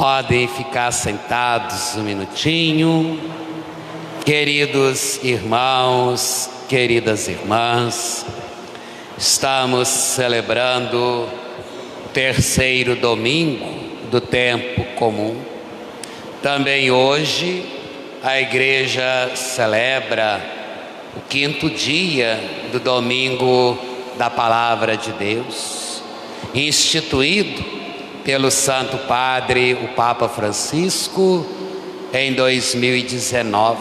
Podem ficar sentados um minutinho. Queridos irmãos, queridas irmãs, estamos celebrando o terceiro domingo do tempo comum. Também hoje a igreja celebra o quinto dia do domingo da Palavra de Deus, instituído pelo Santo Padre, o Papa Francisco, em 2019,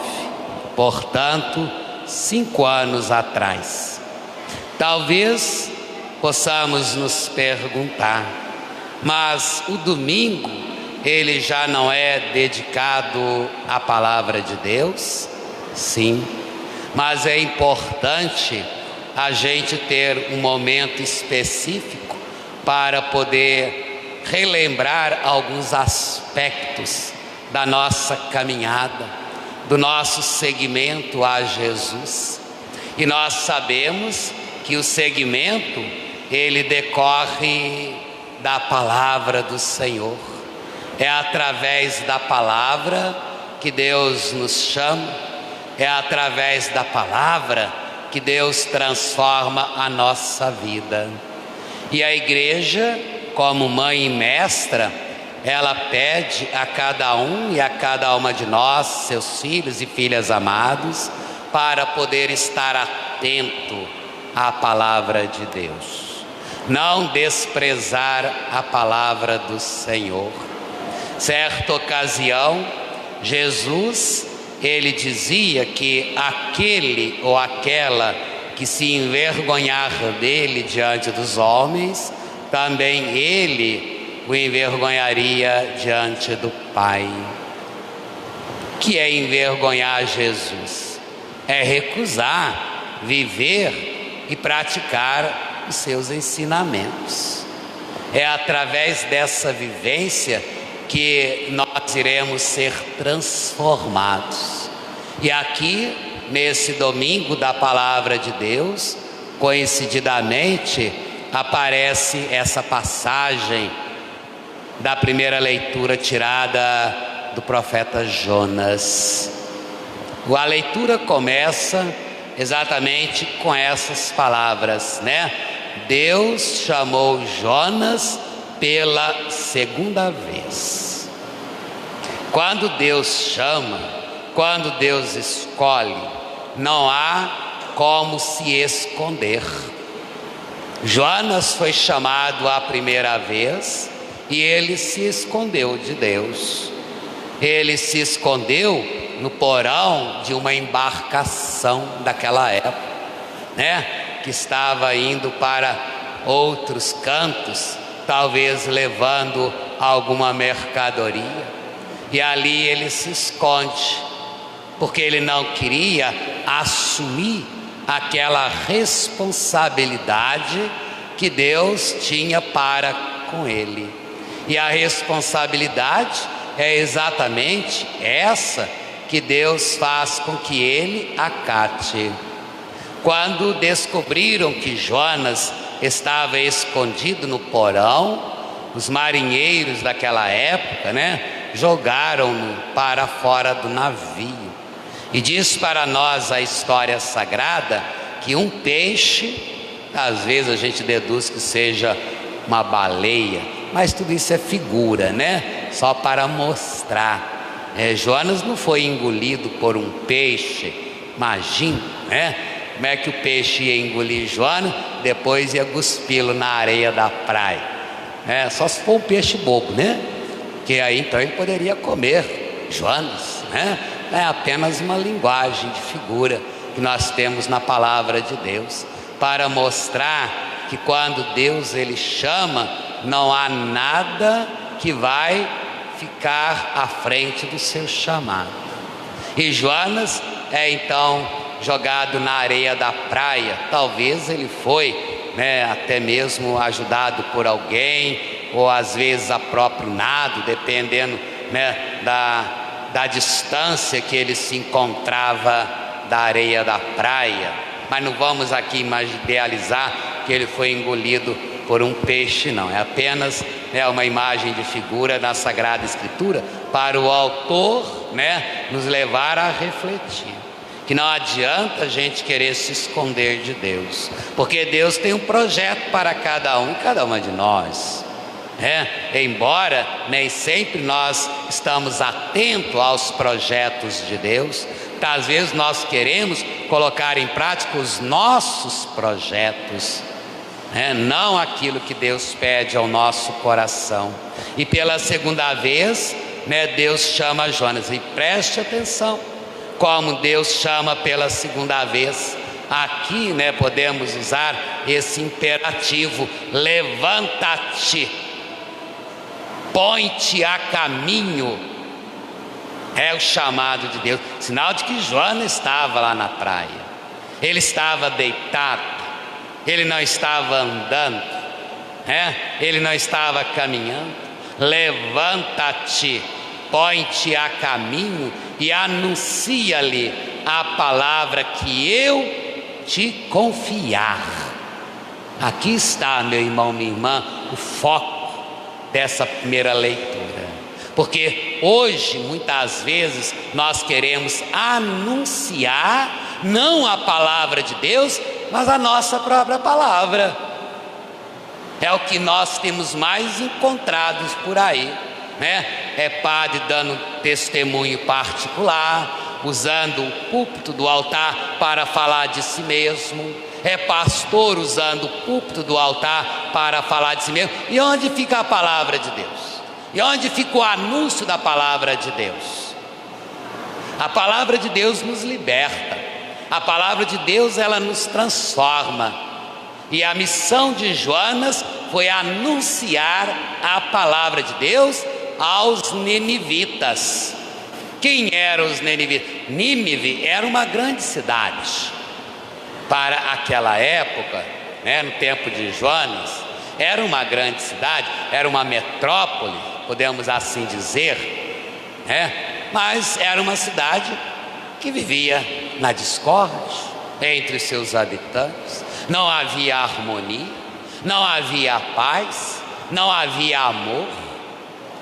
portanto, 5 anos atrás. Talvez possamos nos perguntar, mas o domingo, ele já não é dedicado à Palavra de Deus? Sim, mas é importante a gente ter um momento específico para poder relembrar alguns aspectos da nossa caminhada, do nosso seguimento a Jesus. E nós sabemos que o seguimento, ele decorre da palavra do Senhor. É através da palavra que Deus nos chama, é através da palavra que Deus transforma a nossa vida. E a igreja, como mãe e mestra, ela pede a cada um e a cada uma de nós, seus filhos e filhas amados, para poder estar atento à palavra de Deus. Não desprezar a palavra do Senhor. Certa ocasião, Jesus, ele dizia que aquele ou aquela que se envergonhar dele diante dos homens, também ele o envergonharia diante do Pai. O que é envergonhar Jesus? É recusar viver e praticar os seus ensinamentos. É através dessa vivência que nós iremos ser transformados. E aqui, nesse domingo da Palavra de Deus, coincidentemente, aparece essa passagem da primeira leitura tirada do profeta Jonas. A leitura começa exatamente com essas palavras, né? Deus chamou Jonas pela segunda vez. Quando Deus chama, quando Deus escolhe, não há como se esconder. Jonas foi chamado a primeira vez e ele se escondeu de Deus. Ele se escondeu no porão de uma embarcação daquela época, né? Que estava indo para outros cantos, talvez levando alguma mercadoria. E ali ele se esconde, porque ele não queria assumir aquela responsabilidade que Deus tinha para com ele. E a responsabilidade é exatamente essa que Deus faz com que ele acate. Quando descobriram que Jonas estava escondido no porão, os marinheiros daquela época, né, jogaram-no para fora do navio. E diz para nós a história sagrada que um peixe, às vezes a gente deduz que seja uma baleia, mas tudo isso é figura, né? Só para mostrar. Jonas não foi engolido por um peixe, imagina, né? Como é que o peixe ia engolir Jonas, depois ia cuspi-lo na areia da praia? Só se for um peixe bobo, né? Que aí então ele poderia comer Jonas, né? É apenas uma linguagem de figura que nós temos na palavra de Deus, para mostrar que quando Deus ele chama, não há nada que vai ficar à frente do seu chamado. E Jonas é então jogado na areia da praia. Talvez ele foi, né, até mesmo ajudado por alguém, ou às vezes a próprio nado, dependendo, né, da distância que ele se encontrava da areia da praia. Mas não vamos aqui idealizar que ele foi engolido por um peixe, não. É apenas uma imagem de figura na Sagrada Escritura para o autor nos levar a refletir que não adianta a gente querer se esconder de Deus, porque Deus tem um projeto para cada um e cada uma de nós. Embora nem sempre nós estamos atentos aos projetos de Deus, às vezes nós queremos colocar em prática os nossos projetos, não aquilo que Deus pede ao nosso coração. E pela segunda vez, Deus chama Jonas, e preste atenção como Deus chama pela segunda vez. Aqui podemos usar esse imperativo: levanta-te, põe-te a caminho. É o chamado de Deus, sinal de que Jonas estava lá na praia. Ele estava deitado, ele não estava andando, ele não estava caminhando. Levanta-te, põe-te a caminho e anuncia-lhe a palavra que eu te confiar. Aqui está, meu irmão, minha irmã, o foco dessa primeira leitura. Porque hoje, muitas vezes, nós queremos anunciar não a palavra de Deus, mas a nossa própria palavra. É o que nós temos mais encontrados por aí, É padre dando testemunho particular, usando o púlpito do altar para falar de si mesmo. É pastor usando o púlpito do altar para falar de si mesmo. E onde fica a palavra de Deus? E onde fica o anúncio da palavra de Deus? A palavra de Deus nos liberta. A palavra de Deus, ela nos transforma. E a missão de Jonas foi anunciar a palavra de Deus aos ninivitas. Quem eram os ninivitas? Nínive era uma grande cidade. Para aquela época, no tempo de Jonas, era uma grande cidade, era uma metrópole, podemos assim dizer, mas era uma cidade que vivia na discórdia entre seus habitantes. Não havia harmonia, não havia paz, não havia amor,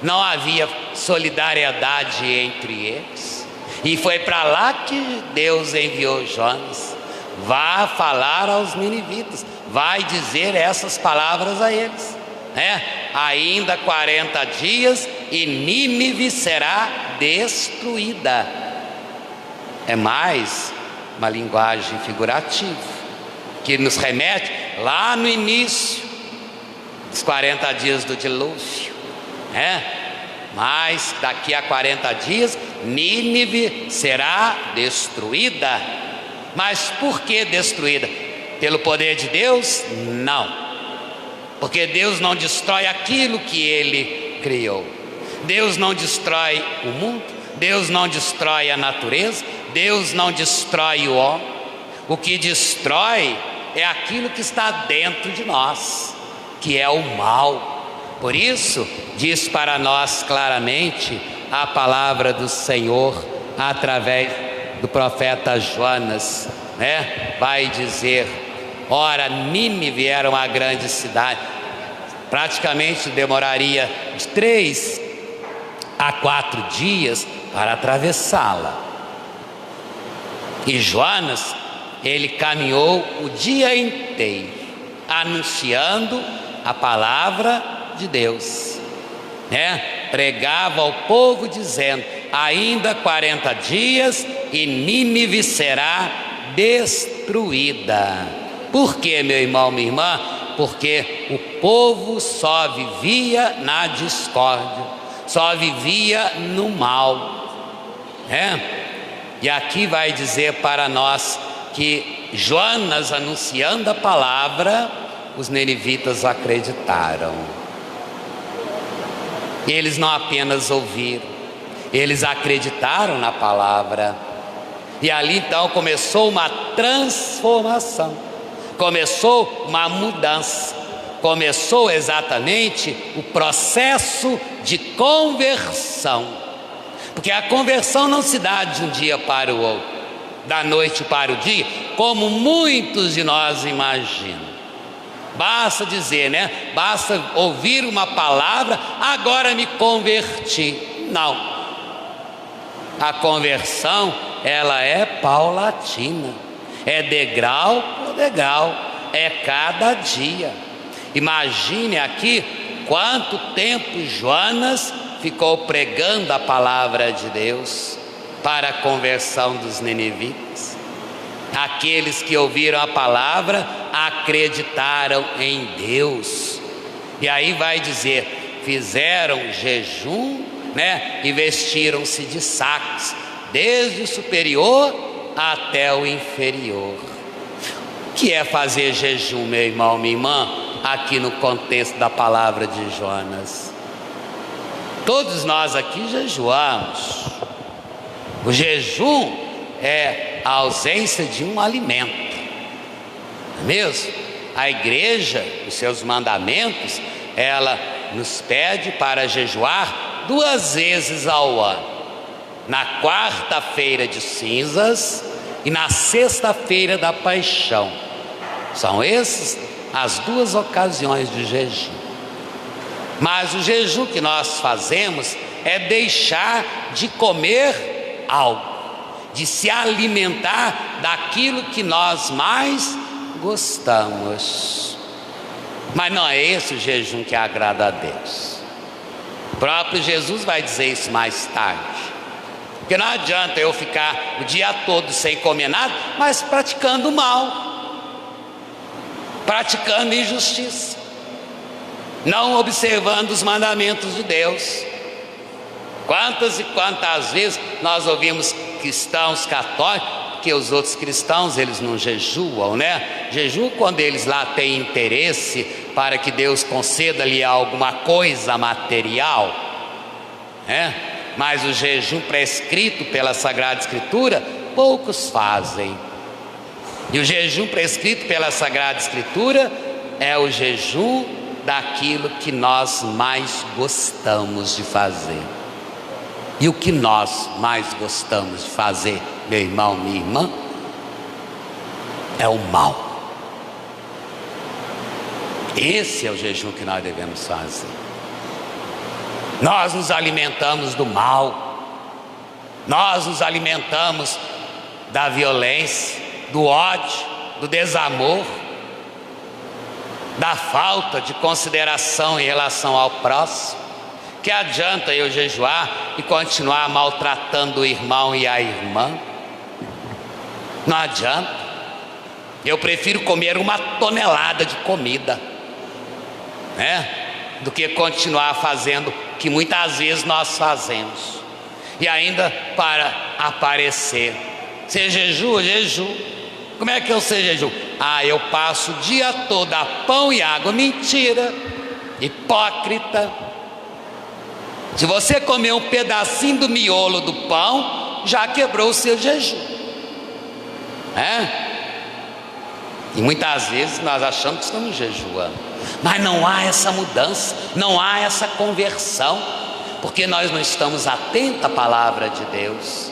não havia solidariedade entre eles. E foi para lá que Deus enviou Jonas. Vá falar aos ninivitas, vai dizer essas palavras a eles, ainda 40 dias e Nínive será destruída. É mais uma linguagem figurativa que nos remete lá no início dos 40 dias do dilúvio, mas daqui a 40 dias Nínive será destruída. Mas por que destruída? Pelo poder de Deus? Não, porque Deus não destrói aquilo que Ele criou. Deus não destrói o mundo, Deus não destrói a natureza, Deus não destrói o homem. O que destrói é aquilo que está dentro de nós, que é o mal. Por isso, diz para nós claramente a palavra do Senhor através do profeta Jonas, vai dizer: ora, Nínive era uma grande cidade, praticamente demoraria de 3 a 4 dias para atravessá-la. E Jonas, ele caminhou o dia inteiro anunciando a palavra de Deus, pregava ao povo dizendo: ainda 40 dias e Nínive será destruída. Por quê, meu irmão, minha irmã? Porque o povo só vivia na discórdia, só vivia no mal, E aqui vai dizer para nós que Jonas, anunciando a palavra, os ninivitas acreditaram. Eles não apenas ouviram, eles acreditaram na palavra. E ali então começou uma transformação, começou uma mudança, começou exatamente o processo de conversão. Porque a conversão não se dá de um dia para o outro, da noite para o dia, como muitos de nós imaginam. Basta dizer, né? Basta ouvir uma palavra, agora me converti. Não. A conversão, ela é paulatina. É degrau por degrau. É cada dia. Imagine aqui quanto tempo Jonas ficou pregando a palavra de Deus para a conversão dos ninivitas. Aqueles que ouviram a palavra acreditaram em Deus. E aí vai dizer, fizeram jejum, né? E vestiram-se de sacos, desde o superior até o inferior. O que é fazer jejum, meu irmão, minha irmã, aqui no contexto da palavra de Jonas? Todos nós aqui jejuamos. O jejum é a ausência de um alimento, não é mesmo? A igreja, os seus mandamentos, ela nos pede para jejuar 2 vezes ao ano, na quarta-feira de cinzas e na sexta-feira da paixão. São essas as 2 ocasiões de jejum. Mas o jejum que nós fazemos é deixar de comer algo, de se alimentar daquilo que nós mais gostamos. Mas não é esse o jejum que agrada a Deus. O próprio Jesus vai dizer isso mais tarde. Porque não adianta eu ficar o dia todo sem comer nada, mas praticando o mal, praticando injustiça, não observando os mandamentos de Deus. Quantas e quantas vezes nós ouvimos cristãos católicos, que os outros cristãos eles não jejuam, né? Jejuam quando eles lá têm interesse para que Deus conceda-lhe alguma coisa material, né? Mas o jejum prescrito pela Sagrada Escritura, poucos fazem. E o jejum prescrito pela Sagrada Escritura é o jejum daquilo que nós mais gostamos de fazer. E o que nós mais gostamos de fazer, meu irmão, minha irmã, é o mal. Esse é o jejum que nós devemos fazer. Nós nos alimentamos do mal, nós nos alimentamos da violência, do ódio, do desamor, da falta de consideração em relação ao próximo. Que adianta eu jejuar e continuar maltratando o irmão e a irmã? Não adianta. Eu prefiro comer 1 tonelada de comida, né, do que continuar fazendo o que muitas vezes nós fazemos, e ainda para aparecer. Você jejua? Jejum. Como é que eu sei jejum? Eu passo o dia todo a pão e água. Mentira, hipócrita. Se você comer um pedacinho do miolo do pão, já quebrou o seu jejum, E muitas vezes nós achamos que estamos jejuando, mas não há essa mudança, não há essa conversão, porque nós não estamos atentos à palavra de Deus.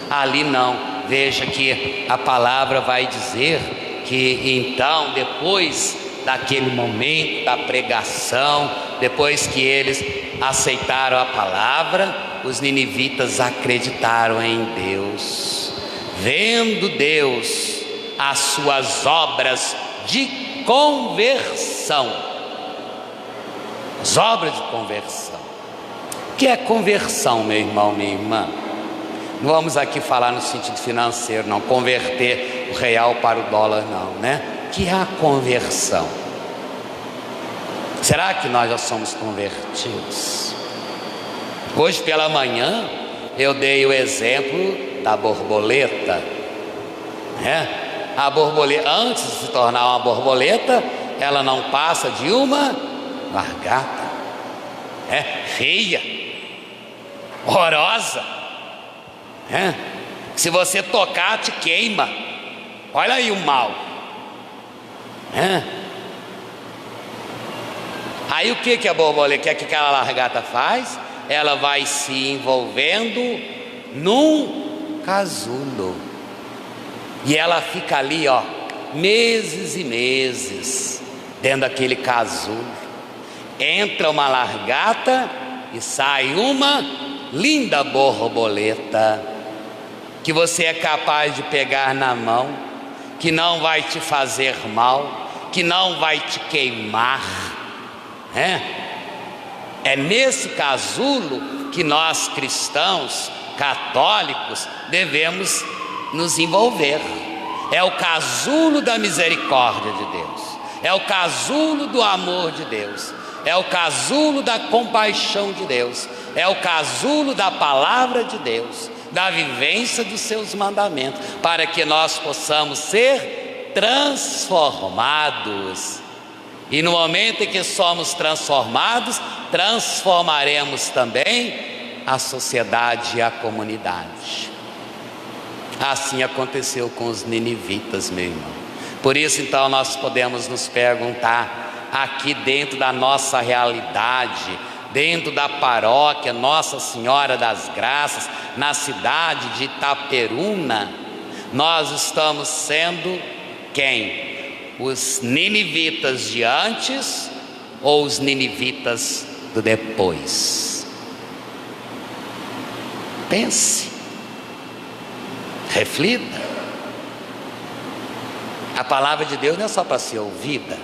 Ali não. Veja que a palavra vai dizer que então, depois daquele momento da pregação, depois que eles aceitaram a palavra, os ninivitas acreditaram em Deus, vendo Deus as suas obras de conversão. As obras de conversão. O que é conversão, meu irmão, minha irmã? Não vamos aqui falar no sentido financeiro, não, converter o real para o dólar, não, né? O que é a conversão? Será que nós já somos convertidos? Hoje pela manhã eu dei o exemplo da borboleta, né? A borboleta, antes de se tornar uma borboleta, ela não passa de uma largata, feia, horrorosa, se você tocar te queima. Olha aí o mal, Aí o que a borboleta, que aquela largata faz? Ela vai se envolvendo num casulo, e ela fica ali, meses e meses, dentro daquele casulo. Entra uma largata e sai uma linda borboleta, que você é capaz de pegar na mão, que não vai te fazer mal, que não vai te queimar. É nesse casulo que nós cristãos católicos devemos nos envolver. É o casulo da misericórdia de Deus, é o casulo do amor de Deus, é o casulo da compaixão de Deus, é o casulo da palavra de Deus, da vivência dos seus mandamentos, para que nós possamos ser transformados. E no momento em que somos transformados, transformaremos também a sociedade e a comunidade. Assim aconteceu com os ninivitas, meu irmão. Por isso então nós podemos nos perguntar, aqui dentro da nossa realidade, dentro da paróquia Nossa Senhora das Graças, na cidade de Itaperuna, nós estamos sendo quem? Os ninivitas de antes ou os ninivitas do depois? Pense, reflita. A palavra de Deus não é só para ser ouvida.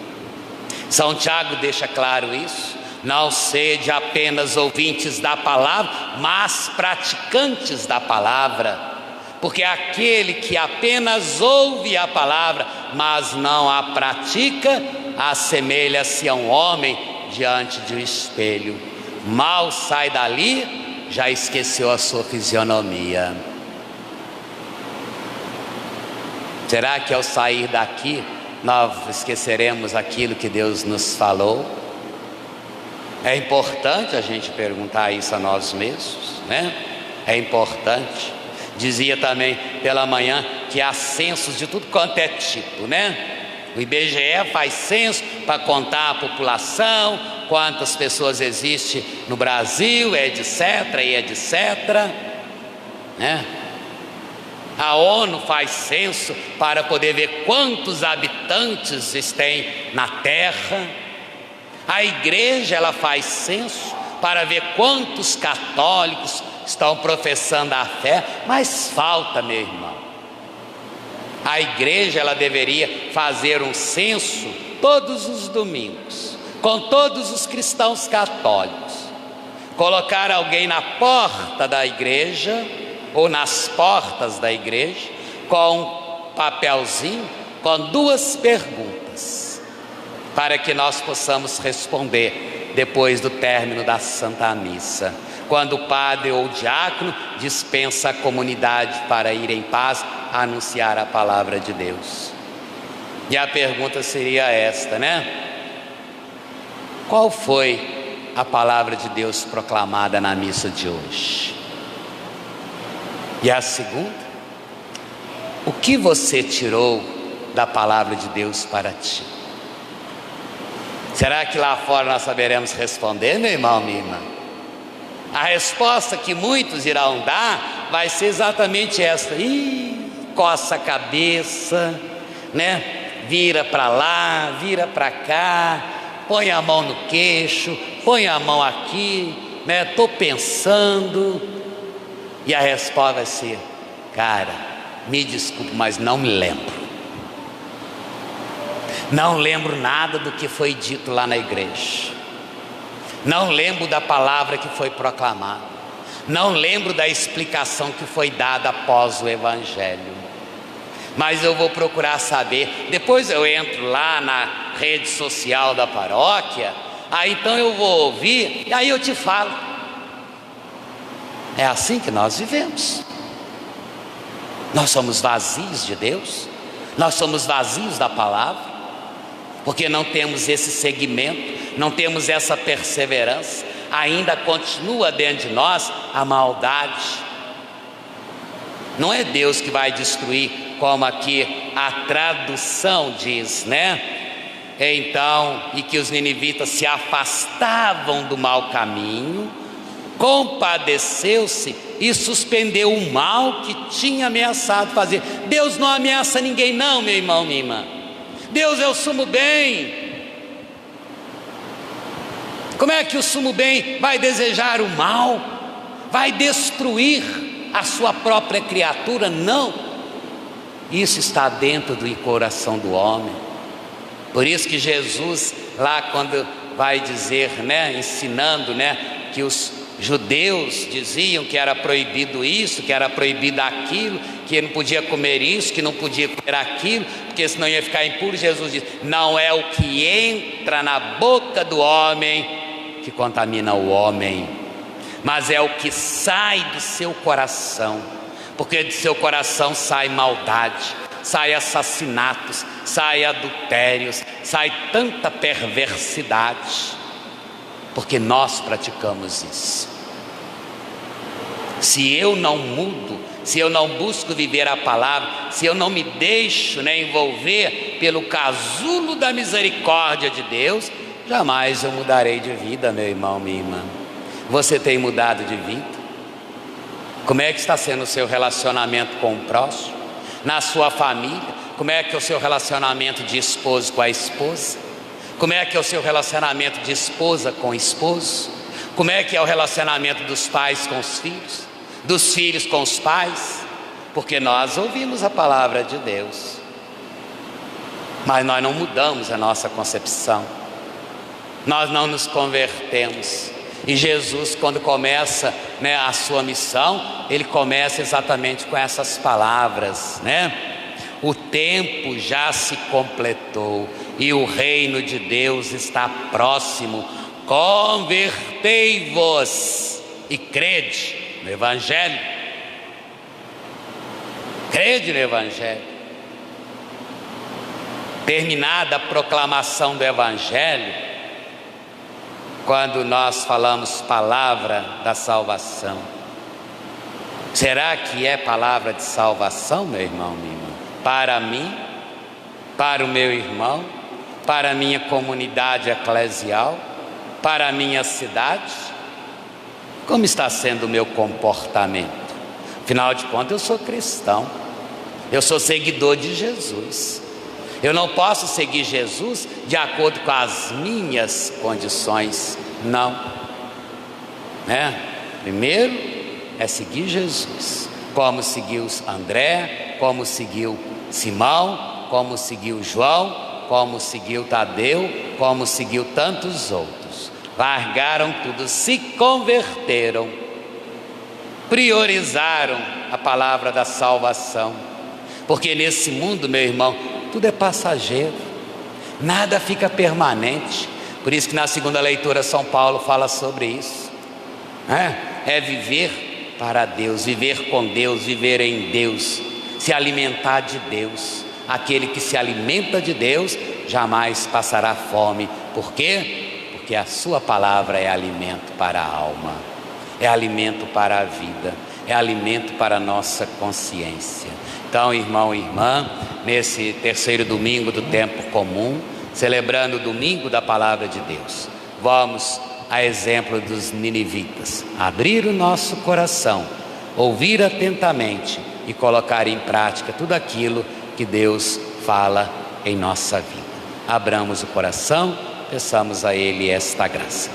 São Tiago deixa claro isso. Não sede apenas ouvintes da palavra, mas praticantes da palavra. Porque aquele que apenas ouve a palavra, mas não a pratica, assemelha-se a um homem diante de um espelho. Mal sai dali, já esqueceu a sua fisionomia. Será que ao sair daqui, nós esqueceremos aquilo que Deus nos falou? É importante a gente perguntar isso a nós mesmos, né? É importante. Dizia também pela manhã que há censos de tudo quanto é tipo, né? O IBGE faz censo para contar a população, quantas pessoas existem no Brasil, etc, e etc, né? A ONU faz censo para poder ver quantos habitantes tem na Terra. A igreja, ela faz censo para ver quantos católicos estão professando a fé, mas falta, meu irmão. A igreja, ela deveria fazer um censo todos os domingos, com todos os cristãos católicos, colocar alguém na porta da igreja, ou nas portas da igreja, com um papelzinho, com duas perguntas, para que nós possamos responder depois do término da Santa Missa, quando o padre ou o diácono dispensa a comunidade para ir em paz anunciar a palavra de Deus. E a pergunta seria esta, né? Qual foi a palavra de Deus proclamada na missa de hoje? E a segunda, o que você tirou da palavra de Deus para ti? Será que lá fora nós saberemos responder, meu irmão, minha irmã? A resposta que muitos irão dar vai ser exatamente essa: coça a cabeça, né? Vira para lá, vira para cá, põe a mão no queixo, põe a mão aqui, né? Estou pensando. E a resposta vai ser: cara, me desculpe, mas não me lembro. Não lembro nada do que foi dito lá na igreja. Não lembro da palavra que foi proclamada. Não lembro da explicação que foi dada após o evangelho. Mas eu vou procurar saber. Depois eu entro lá na rede social da paróquia. Aí então eu vou ouvir e aí eu te falo. É assim que nós vivemos. Nós somos vazios de Deus. Nós somos vazios da palavra, porque não temos esse segmento, não temos essa perseverança. Ainda continua dentro de nós a maldade. Não é Deus que vai destruir, como aqui a tradução diz, né? Então, e que os ninivitas se afastavam do mau caminho, compadeceu-se e suspendeu o mal que tinha ameaçado fazer. Deus não ameaça ninguém não, meu irmão, minha irmã. Deus é o sumo bem. Como é que o sumo bem vai desejar o mal? Vai destruir a sua própria criatura? Não. Isso está dentro do coração do homem. Por isso que Jesus, lá quando vai dizer, ensinando, que os judeus diziam que era proibido isso, que era proibido aquilo, que não podia comer isso, que não podia comer aquilo, porque senão ia ficar impuro. Jesus diz: não é o que entra na boca do homem que contamina o homem, mas é o que sai do seu coração, porque do seu coração sai maldade, sai assassinatos, sai adultérios, sai tanta perversidade, porque nós praticamos isso. Se eu não mudo, se eu não busco viver a palavra, se eu não me deixo envolver pelo casulo da misericórdia de Deus, jamais eu mudarei de vida, meu irmão, minha irmã. Você tem mudado de vida? Como é que está sendo o seu relacionamento com o próximo? Na sua família, como é que é o seu relacionamento de esposo com a esposa? Como é que é o seu relacionamento de esposa com o esposo? Como é que é o relacionamento dos pais com os filhos? Dos filhos com os pais? Porque nós ouvimos a palavra de Deus, mas nós não mudamos a nossa concepção, nós não nos convertemos. E Jesus, quando começa a sua missão, ele começa exatamente com essas palavras, O tempo já se completou e o reino de Deus está próximo. Convertei-vos e crede no Evangelho. Crede no Evangelho. Terminada a proclamação do Evangelho, quando nós falamos palavra da salvação, será que é palavra de salvação, meu irmão, minha irmã? Para mim, para o meu irmão, para a minha comunidade eclesial, para a minha cidade? Como está sendo o meu comportamento? Afinal de contas, eu sou cristão, eu sou seguidor de Jesus. Eu não posso seguir Jesus de acordo com as minhas condições, não. Primeiro é seguir Jesus, como seguiu André, como seguiu Simão, como seguiu João, como seguiu Tadeu, como seguiu tantos outros. Largaram tudo, se converteram, priorizaram a palavra da salvação, porque nesse mundo, meu irmão, tudo é passageiro, nada fica permanente. Por isso que na segunda leitura São Paulo fala sobre isso, é viver para Deus, viver com Deus, viver em Deus, se alimentar de Deus. Aquele que se alimenta de Deus jamais passará fome. Por quê? Porque a sua palavra é alimento para a alma, é alimento para a vida, é alimento para a nossa consciência. Então, irmão e irmã, nesse terceiro domingo do tempo comum, celebrando o domingo da palavra de Deus, vamos, a exemplo dos ninivitas, abrir o nosso coração, ouvir atentamente e colocar em prática tudo aquilo que Deus fala em nossa vida. Abramos o coração, peçamos a Ele esta graça.